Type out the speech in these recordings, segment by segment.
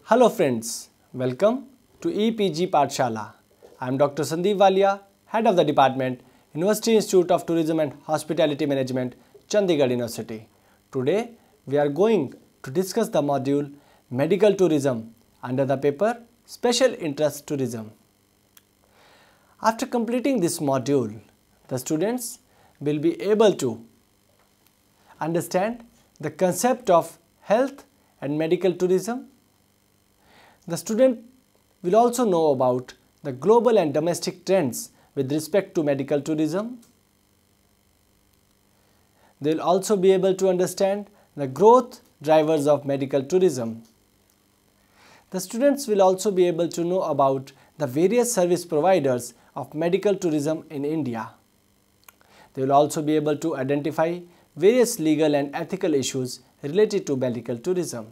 Hello friends, welcome to EPG Pathshala. I am Dr. Sandeep Walia, Head of the Department, University Institute of Tourism and Hospitality Management, Chandigarh University. Today we are going to discuss the module Medical Tourism under the paper Special Interest Tourism. After completing this module, the students will be able to understand the concept of health and medical tourism. The student will also know about the global and domestic trends with respect to medical tourism. They will also be able to understand the growth drivers of medical tourism. The students will also be able to know about the various service providers of medical tourism in India. They will also be able to identify various legal and ethical issues related to medical tourism.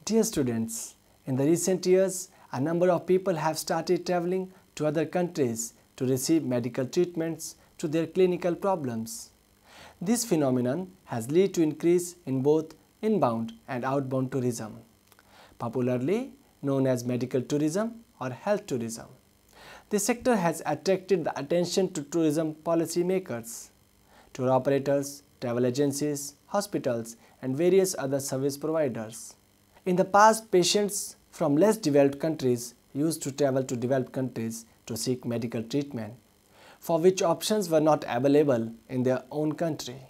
Dear students, in the recent years, a number of people have started traveling to other countries to receive medical treatments to their clinical problems. This phenomenon has led to increase in both inbound and outbound tourism, popularly known as medical tourism or health tourism. This sector has attracted the attention to tourism policy makers, tour operators, travel agencies, hospitals, and various other service providers. In the past, patients from less developed countries used to travel to developed countries to seek medical treatment, for which options were not available in their own country.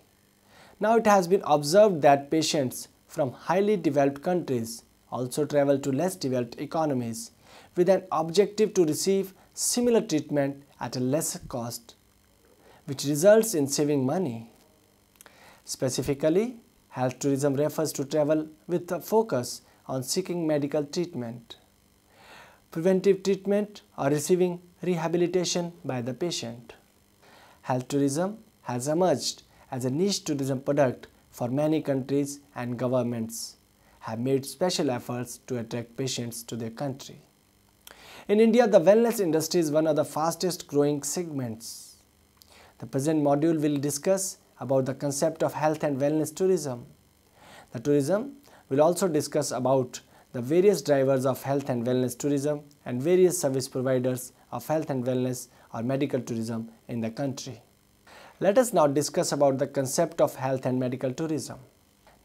Now it has been observed that patients from highly developed countries also travel to less developed economies with an objective to receive similar treatment at a lesser cost, which results in saving money. Specifically, health tourism refers to travel with a focus on seeking medical treatment, preventive treatment, or receiving rehabilitation by the patient. Health tourism has emerged as a niche tourism product for many countries, and governments have made special efforts to attract patients to their country. In India, the wellness industry is one of the fastest growing segments. The present module will discuss about the concept of health and wellness tourism. The tourism will also discuss about the various drivers of health and wellness tourism and various service providers of health and wellness or medical tourism in the country. Let us now discuss about the concept of health and medical tourism.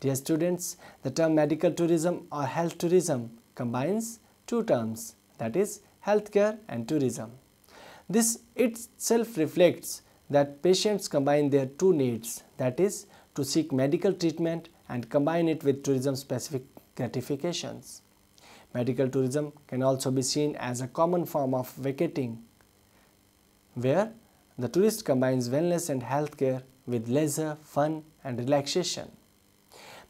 Dear students, the term medical tourism or health tourism combines two terms, that is healthcare and tourism. This itself reflects that patients combine their two needs, that is to seek medical treatment and combine it with tourism-specific gratifications. Medical tourism can also be seen as a common form of vacating, where the tourist combines wellness and healthcare with leisure, fun, and relaxation.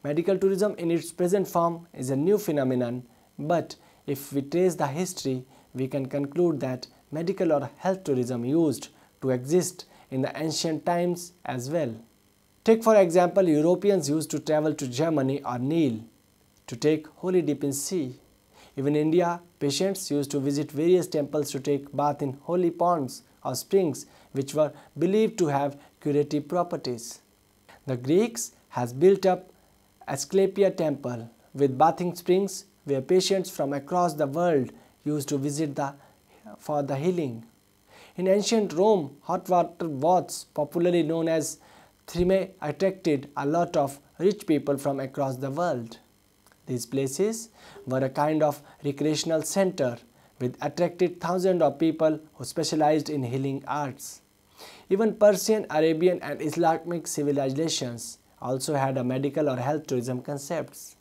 Medical tourism in its present form is a new phenomenon, but if we trace the history, we can conclude that medical or health tourism used to exist in the ancient times as well. Take for example, Europeans used to travel to Germany or Nile to take holy dip in sea. Even in India, patients used to visit various temples to take bath in holy ponds or springs which were believed to have curative properties. The Greeks has built up Asclepius temple with bathing springs where patients from across the world used to visit for the healing. In ancient Rome, hot water baths, popularly known as thermae, attracted a lot of rich people from across the world. These places were a kind of recreational center which attracted thousands of people who specialized in healing arts. Even Persian, Arabian, and Islamic civilizations also had a medical or health tourism concepts.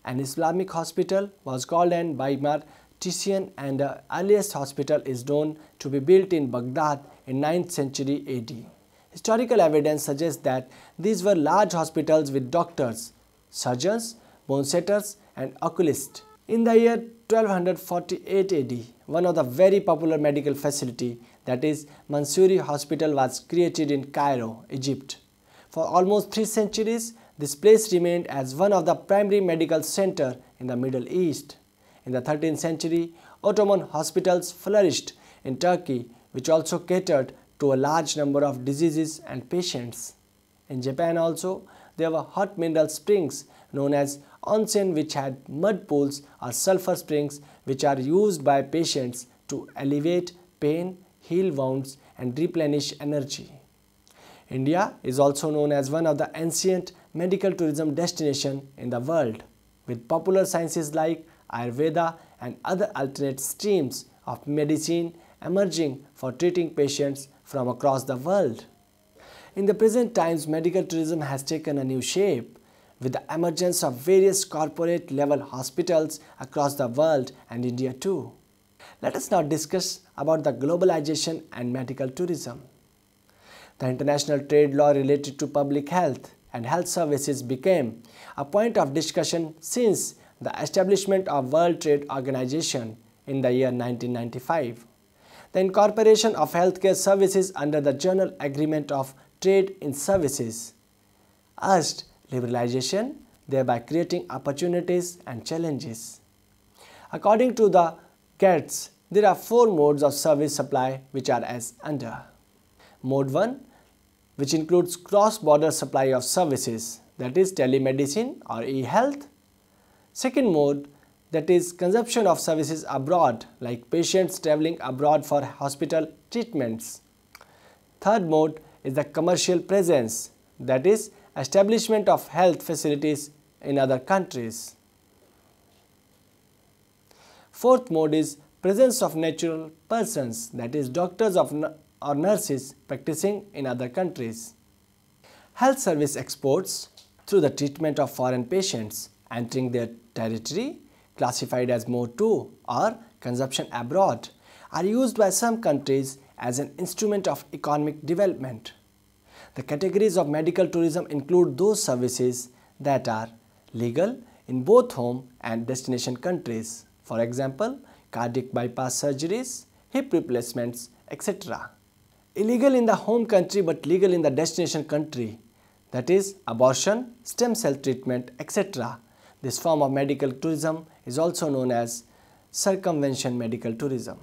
An Islamic hospital was called an Vidya-mitra, and the earliest hospital is known to be built in Baghdad in 9th century AD. Historical evidence suggests that these were large hospitals with doctors, surgeons, bone setters, and oculists. In the year 1248 AD, one of the very popular medical facility, that is Mansouri Hospital, was created in Cairo, Egypt. For almost 3 centuries, this place remained as one of the primary medical centers in the Middle East. In the 13th century, Ottoman hospitals flourished in Turkey, which also catered to a large number of diseases and patients. In Japan also, there were hot mineral springs known as onsen, which had mud pools or sulfur springs, which are used by patients to alleviate pain, heal wounds, and replenish energy. India is also known as one of the ancient medical tourism destinations in the world, with popular sciences like Ayurveda and other alternate streams of medicine emerging for treating patients from across the world. In the present times, medical tourism has taken a new shape with the emergence of various corporate level hospitals across the world and India too. Let us now discuss about the globalization and medical tourism. The international trade law related to public health and health services became a point of discussion since the establishment of World Trade Organization in the year 1995. The incorporation of healthcare services under the General Agreement of Trade in Services urged liberalization, thereby creating opportunities and challenges. According to the GATS, there are 4 modes of service supply which are as under. Mode 1, which includes cross-border supply of services, that is telemedicine or e-health. Second mode, that is consumption of services abroad, like patients traveling abroad for hospital treatments. Third mode is the commercial presence, that is establishment of health facilities in other countries. Fourth mode is presence of natural persons, that is doctors or nurses practicing in other countries. Health service exports through the treatment of foreign patients entering their territory, classified as Mode 2 or consumption abroad, are used by some countries as an instrument of economic development. The categories of medical tourism include those services that are legal in both home and destination countries, for example, cardiac bypass surgeries, hip replacements, etc. Illegal in the home country but legal in the destination country, that is abortion, stem cell treatment, etc. This form of medical tourism is also known as circumvention medical tourism.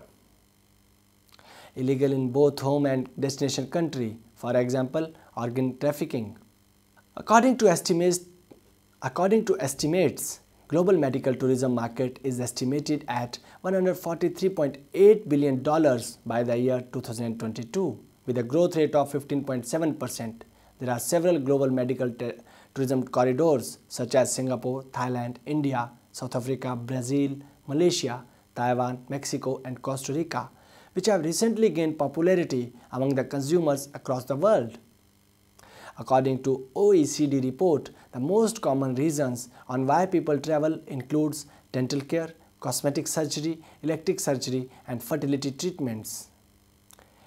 Illegal in both home and destination country, for example, organ trafficking. According to estimates, global medical tourism market is estimated at $143.8 billion by the year 2022, with a growth rate of 15.7%. There are several global medical tourism corridors such as Singapore, Thailand, India, South Africa, Brazil, Malaysia, Taiwan, Mexico, and Costa Rica, which have recently gained popularity among the consumers across the world. According to OECD report, the most common reasons on why people travel includes dental care, cosmetic surgery, electric surgery, and fertility treatments.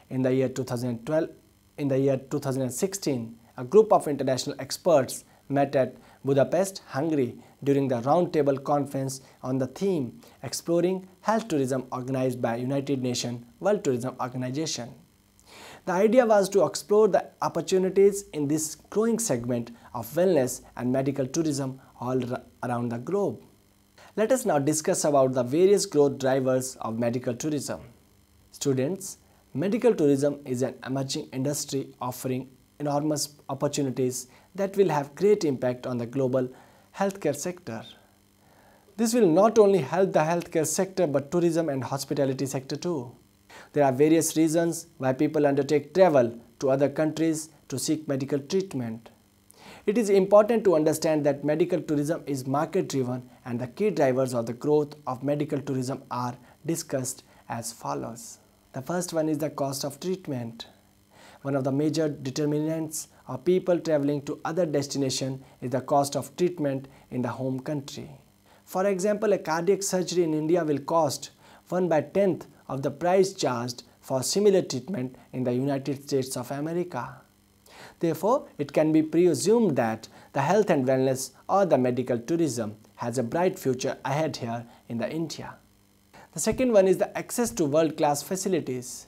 In the year 2016, a group of international experts met at Budapest, Hungary during the Roundtable Conference on the theme Exploring Health Tourism organized by United Nations World Tourism Organization. The idea was to explore the opportunities in this growing segment of wellness and medical tourism all around the globe. Let us now discuss about the various growth drivers of medical tourism. Students, medical tourism is an emerging industry offering enormous opportunities that will have great impact on the global healthcare sector. This will not only help the healthcare sector but tourism and hospitality sector too. There are various reasons why people undertake travel to other countries to seek medical treatment. It is important to understand that medical tourism is market driven and the key drivers of the growth of medical tourism are discussed as follows. The first one is the cost of treatment. One of the major determinants of people traveling to other destinations is the cost of treatment in the home country. For example, a cardiac surgery in India will cost 1/10 of the price charged for similar treatment in the United States of America. Therefore, it can be presumed that the health and wellness or the medical tourism has a bright future ahead here in India. The second one is the access to world-class facilities.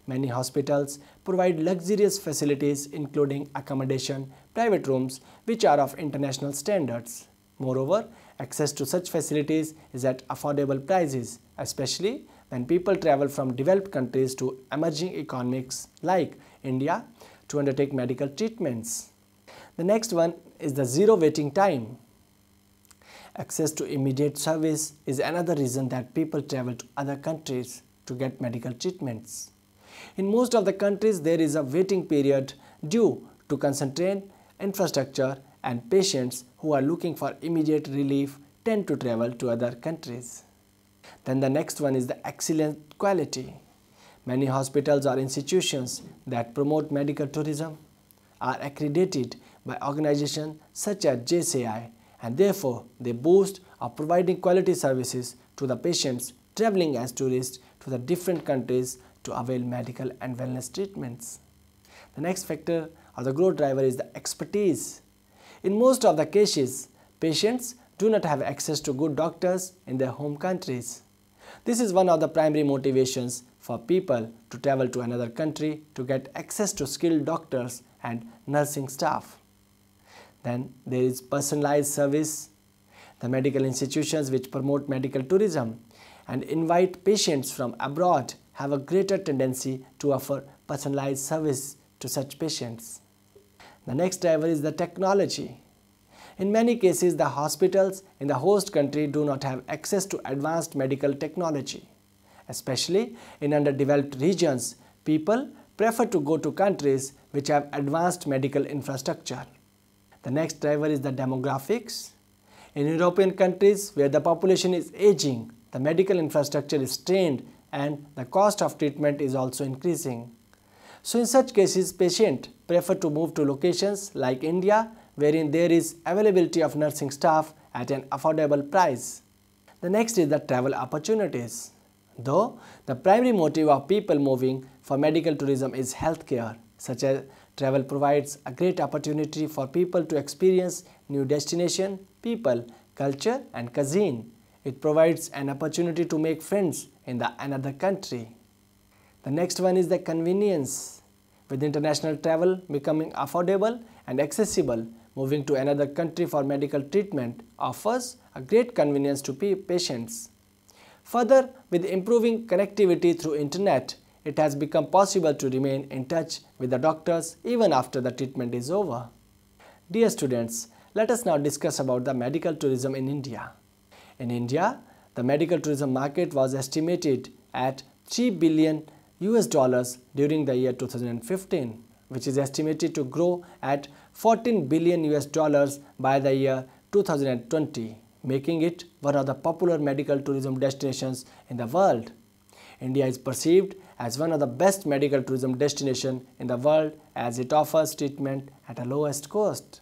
Many hospitals provide luxurious facilities including accommodation, private rooms which are of international standards. Moreover, access to such facilities is at affordable prices, especially when people travel from developed countries to emerging economies like India to undertake medical treatments. The next one is the zero waiting time. Access to immediate service is another reason that people travel to other countries to get medical treatments. In most of the countries, there is a waiting period due to constrained infrastructure, and patients who are looking for immediate relief tend to travel to other countries. Then the next one is the excellent quality. Many hospitals or institutions that promote medical tourism are accredited by organizations such as JCI, and therefore they boast of providing quality services to the patients traveling as tourists to the different countries to avail medical and wellness treatments. The next factor or the growth driver is the expertise. In most of the cases, patients do not have access to good doctors in their home countries. This is one of the primary motivations for people to travel to another country to get access to skilled doctors and nursing staff. Then there is personalized service. The medical institutions which promote medical tourism and invite patients from abroad have a greater tendency to offer personalized service to such patients. The next driver is the technology. In many cases, the hospitals in the host country do not have access to advanced medical technology. Especially in underdeveloped regions, people prefer to go to countries which have advanced medical infrastructure. The next driver is the demographics. In European countries where the population is aging, the medical infrastructure is strained and the cost of treatment is also increasing. So in such cases, patients prefer to move to locations like India, wherein there is availability of nursing staff at an affordable price. The next is the travel opportunities. Though the primary motive of people moving for medical tourism is healthcare, such as travel provides a great opportunity for people to experience new destination, people, culture and cuisine. It provides an opportunity to make friends in another country. The next one is the convenience. With international travel becoming affordable and accessible, moving to another country for medical treatment offers a great convenience to patients. Further, with improving connectivity through internet, it has become possible to remain in touch with the doctors even after the treatment is over. Dear students, let us now discuss about the medical tourism in India. In India, the medical tourism market was estimated at $3 billion during the year 2015, which is estimated to grow at $14 billion by the year 2020, making it one of the popular medical tourism destinations in the world. India is perceived as one of the best medical tourism destinations in the world as it offers treatment at a lowest cost.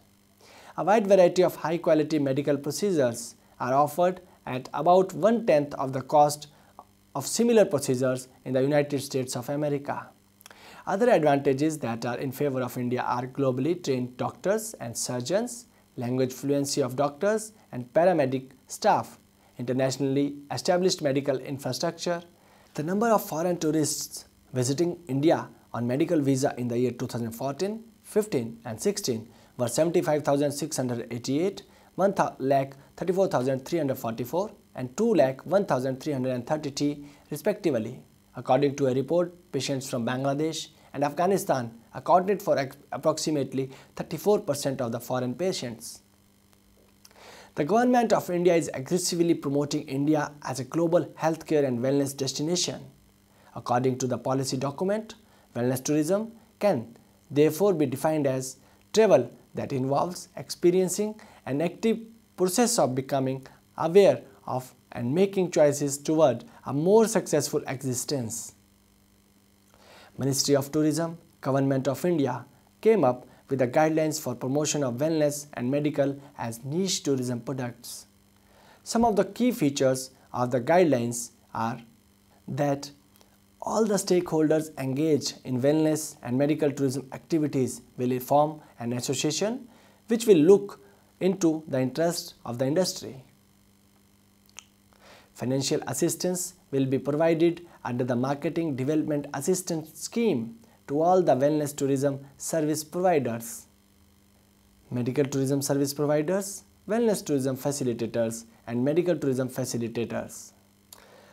A wide variety of high-quality medical procedures are offered at about 1/10 of the cost of similar procedures in the United States of America. Other advantages that are in favor of India are globally trained doctors and surgeons, language fluency of doctors and paramedic staff, internationally established medical infrastructure. The number of foreign tourists visiting India on medical visa in the year 2014, 15 and 16 were 75,688, 1,34,344 and 2,01,330 respectively. According to a report, patients from Bangladesh and Afghanistan accounted for approximately 34% of the foreign patients. The government of India is aggressively promoting India as a global healthcare and wellness destination. According to the policy document, wellness tourism can therefore be defined as travel that involves experiencing an active process of becoming aware of and making choices toward a more successful existence. Ministry of Tourism, Government of India came up with the guidelines for promotion of wellness and medical as niche tourism products. Some of the key features of the guidelines are that all the stakeholders engaged in wellness and medical tourism activities will form an association which will look into the interests of the industry. Financial assistance will be provided under the Marketing Development Assistance Scheme to all the wellness tourism service providers, medical tourism service providers, wellness tourism facilitators and medical tourism facilitators.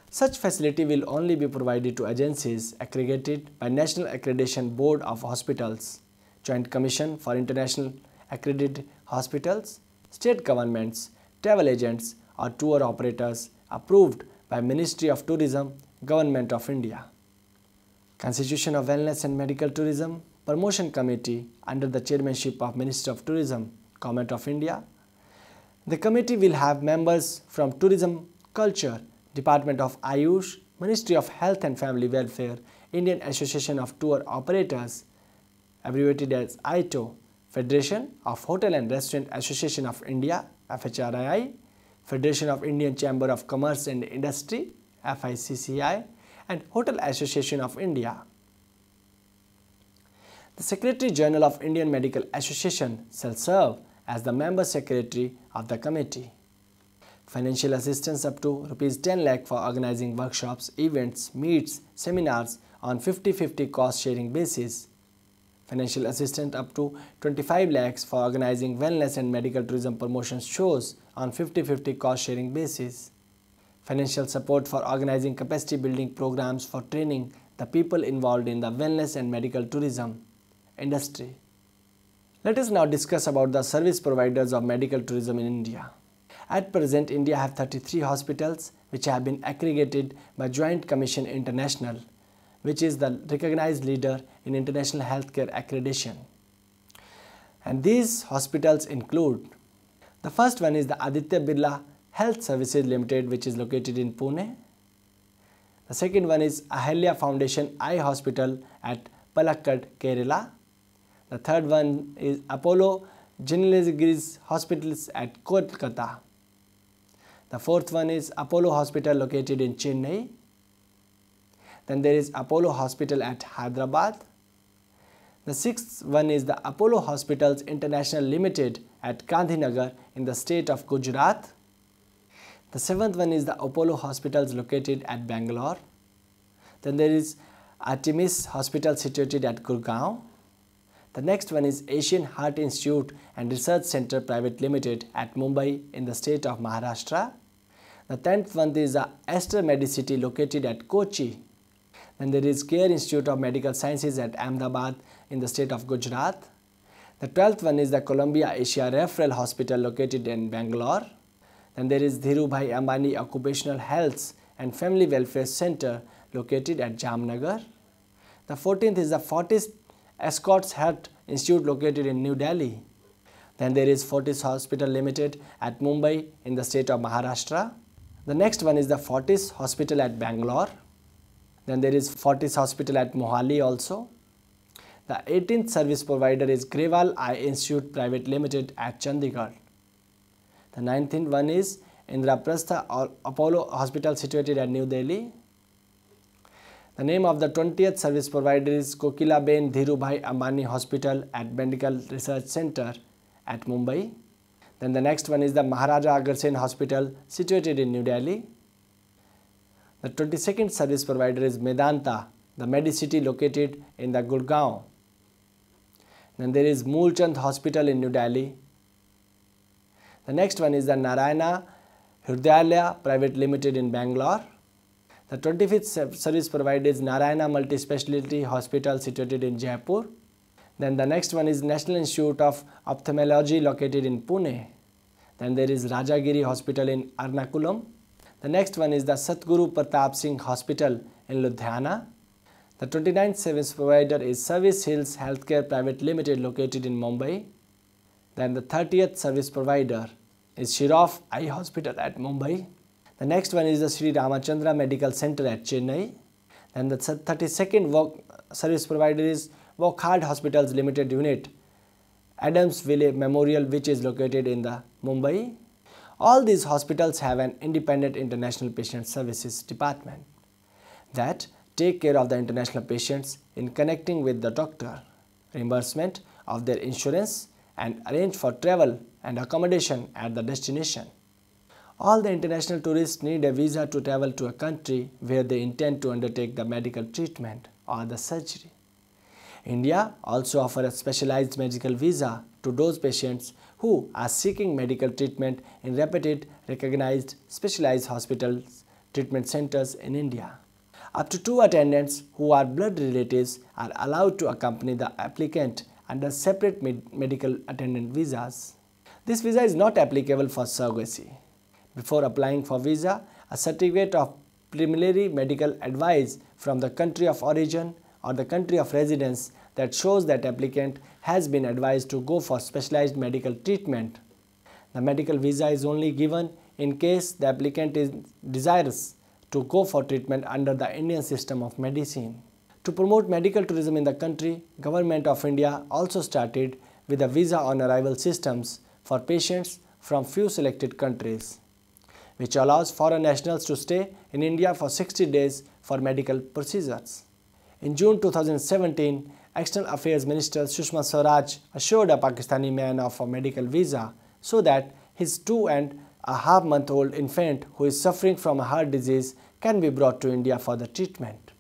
Such facility will only be provided to agencies accredited by National Accreditation Board of Hospitals, Joint Commission for International Accredited Hospitals, state governments, travel agents or tour operators approved by Ministry of Tourism, Government of India. Constitution of Wellness and Medical Tourism Promotion Committee under the chairmanship of Minister of Tourism, Government of India. The committee will have members from Tourism, Culture, Department of Ayush, Ministry of Health and Family Welfare, Indian Association of Tour Operators, abbreviated as ITO, Federation of Hotel and Restaurant Association of India, FHRII, Federation of Indian Chamber of Commerce and Industry, FICCI, and Hotel Association of India. The Secretary General of Indian Medical Association shall serve as the member secretary of the committee. Financial assistance up to Rs 10 lakh for organizing workshops, events, meets, seminars on 50-50 cost sharing basis. Financial assistance up to 25 lakhs for organizing wellness and medical tourism promotion shows on 50-50 cost sharing basis. Financial support for organizing capacity building programs for training the people involved in the wellness and medical tourism industry. Let us now discuss about the service providers of medical tourism in India. At present, India has 33 hospitals which have been accredited by Joint Commission International, which is the recognized leader in international healthcare accreditation. And these hospitals include, the first one is the Aditya Birla Health Services Limited, which is located in Pune. The second one is Ahalya Foundation Eye Hospital at Palakkad, Kerala. The third one is Apollo Gynecology Hospitals at Kolkata. The fourth one is Apollo Hospital located in Chennai. Then there is Apollo Hospital at Hyderabad. The sixth one is the Apollo Hospitals International Limited at Gandhinagar in the state of Gujarat. The seventh one is the Apollo Hospitals located at Bangalore. Then there is Artemis Hospital situated at Gurgaon. The next one is Asian Heart Institute and Research Center Private Limited at Mumbai in the state of Maharashtra. The 10th one is the Aster Medicity located at Kochi. Then there is Care Institute of Medical Sciences at Ahmedabad in the state of Gujarat. The 12th one is the Columbia Asia Referral Hospital located in Bangalore. Then there is Dhirubhai Ambani Occupational Health and Family Welfare Center located at Jamnagar. The 14th is the Fortis Escorts Health Institute located in New Delhi. Then there is Fortis Hospital Limited at Mumbai in the state of Maharashtra. The next one is the Fortis Hospital at Bangalore. Then there is Fortis Hospital at Mohali also. The 18th service provider is Grewal Eye Institute Private Limited at Chandigarh. The 19th one is Indraprastha Apollo Hospital situated at New Delhi. The name of the 20th service provider is Kokilaben Dhirubhai Ambani Hospital at Medical Research Center at Mumbai. Then the next one is the Maharaja Agarsen Hospital situated in New Delhi. The 22nd service provider is Medanta, the Medicity located in the Gurgaon. Then there is Moolchand Hospital in New Delhi. The next one is the Narayana Hridayalaya Private Limited in Bangalore. The 25th service provider is Narayana Multi-Speciality Hospital situated in Jaipur. Then the next one is National Institute of Ophthalmology located in Pune. Then there is Rajagiri Hospital in Ernakulam. The next one is the Satguru Pratap Singh Hospital in Ludhiana. The 29th service provider is Service Hills Healthcare Private Limited located in Mumbai. Then the 30th service provider is Shiraf Eye Hospital at Mumbai. The next one is the Sri Ramachandra Medical Center at Chennai. Then the 32nd service provider is Wokhard Hospitals Limited Unit, Adamsville Memorial, which is located in the Mumbai. All these hospitals have an independent international patient services department that take care of the international patients in connecting with the doctor, reimbursement of their insurance, and arrange for travel and accommodation at the destination. All the international tourists need a visa to travel to a country where they intend to undertake the medical treatment or the surgery. India also offers a specialized medical visa to those patients who are seeking medical treatment in reputed, recognized, specialized hospitals, treatment centers in India. Up to 2 attendants who are blood relatives are allowed to accompany the applicant under separate medical attendant visas. This visa is not applicable for surrogacy. Before applying for visa, a certificate of preliminary medical advice from the country of origin or the country of residence that shows that applicant has been advised to go for specialized medical treatment. The medical visa is only given in case the applicant is desirous to go for treatment under the Indian system of medicine. To promote medical tourism in the country, Government of India also started with a visa on arrival systems for patients from few selected countries, which allows foreign nationals to stay in India for 60 days for medical procedures. In June 2017, External Affairs Minister Sushma Swaraj assured a Pakistani man of a medical visa so that his 2.5-month-old infant who is suffering from a heart disease can be brought to India for the treatment.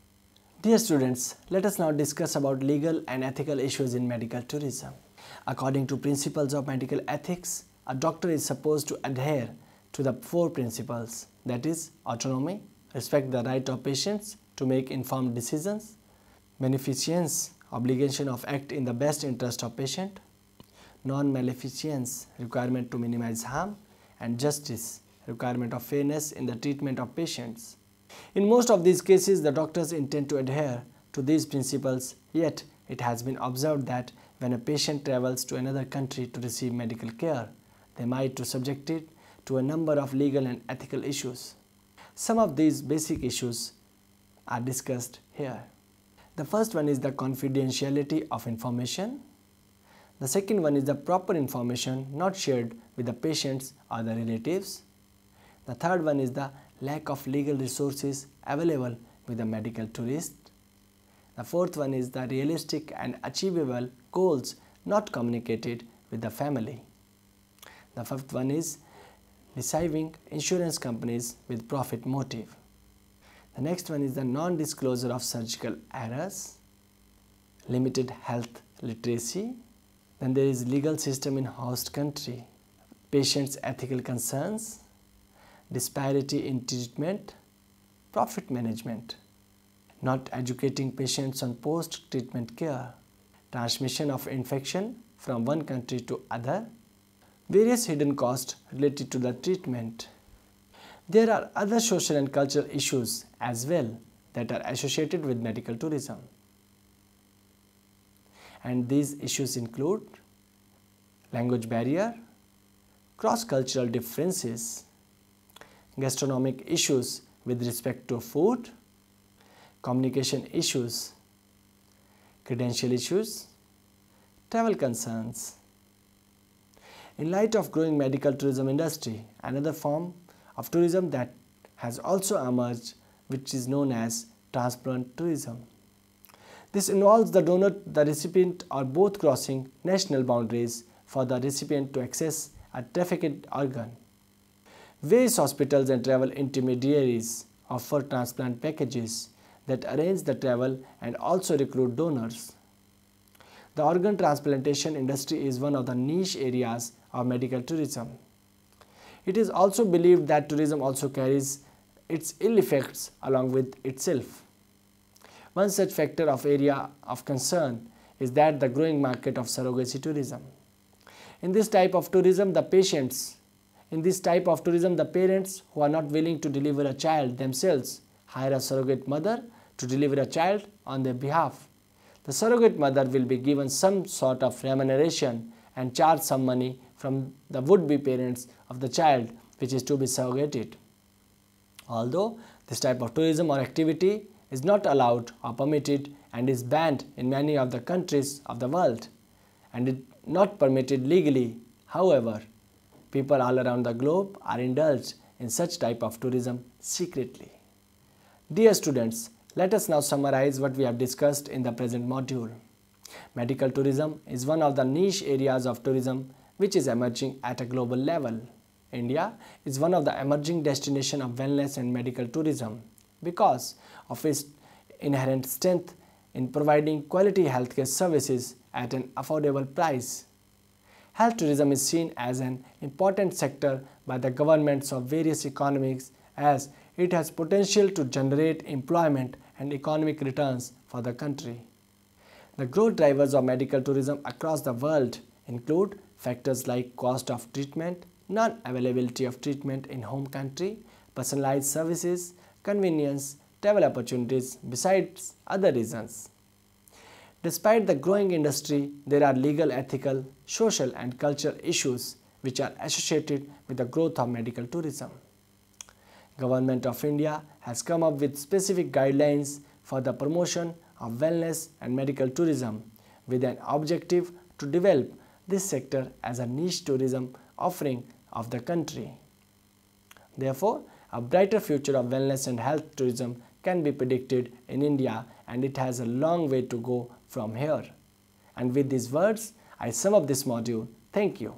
Dear students, let us now discuss about legal and ethical issues in medical tourism. According to principles of medical ethics, a doctor is supposed to adhere to the 4 principles, that is, autonomy, respect the right of patients to make informed decisions, beneficence, obligation of act in the best interest of patient, non-maleficence, requirement to minimize harm, and justice, requirement of fairness in the treatment of patients. In most of these cases, the doctors intend to adhere to these principles, yet it has been observed that when a patient travels to another country to receive medical care, they might be subjected to a number of legal and ethical issues. Some of these basic issues are discussed here. The first one is the confidentiality of information. The second one is the proper information not shared with the patients or the relatives. The third one is the lack of legal resources available with the medical tourist. The fourth one is the realistic and achievable goals not communicated with the family. The fifth one is deceiving insurance companies with profit motive. The next one is the non-disclosure of surgical errors, limited health literacy. Then there is legal system in host country, patients' ethical concerns, disparity in treatment, profit management, not educating patients on post-treatment care, transmission of infection from one country to other, various hidden costs related to the treatment. There are other social and cultural issues as well that are associated with medical tourism. And these issues include language barrier, cross-cultural differences, gastronomic issues with respect to food, communication issues, credential issues, travel concerns. In light of growing medical tourism industry, another form of tourism that has also emerged, which is known as transplant tourism. This involves the donor, the recipient, or both crossing national boundaries for the recipient to access a trafficked organ. Various hospitals and travel intermediaries offer transplant packages that arrange the travel and also recruit donors. The organ transplantation industry is one of the niche areas of medical tourism. It is also believed that tourism also carries its ill effects along with itself. One such factor of area of concern is that the growing market of surrogacy tourism. In this type of tourism, the parents who are not willing to deliver a child themselves hire a surrogate mother to deliver a child on their behalf. The surrogate mother will be given some sort of remuneration and charge some money from the would-be parents of the child which is to be surrogated. Although this type of tourism or activity is not allowed or permitted and is banned in many of the countries of the world and is not permitted legally, however, people all around the globe are indulged in such type of tourism secretly. Dear students, let us now summarize what we have discussed in the present module. Medical tourism is one of the niche areas of tourism which is emerging at a global level. India is one of the emerging destinations of wellness and medical tourism because of its inherent strength in providing quality healthcare services at an affordable price. Health tourism is seen as an important sector by the governments of various economies as it has potential to generate employment and economic returns for the country. The growth drivers of medical tourism across the world include Factors like cost of treatment, non-availability of treatment in home country, personalized services, convenience, travel opportunities, besides other reasons. Despite the growing industry, there are legal, ethical, social and cultural issues which are associated with the growth of medical tourism. Government of India has come up with specific guidelines for the promotion of wellness and medical tourism with an objective to develop this sector as a niche tourism offering of the country. Therefore, a brighter future of wellness and health tourism can be predicted in India, and it has a long way to go from here. And with these words, I sum up this module. Thank you.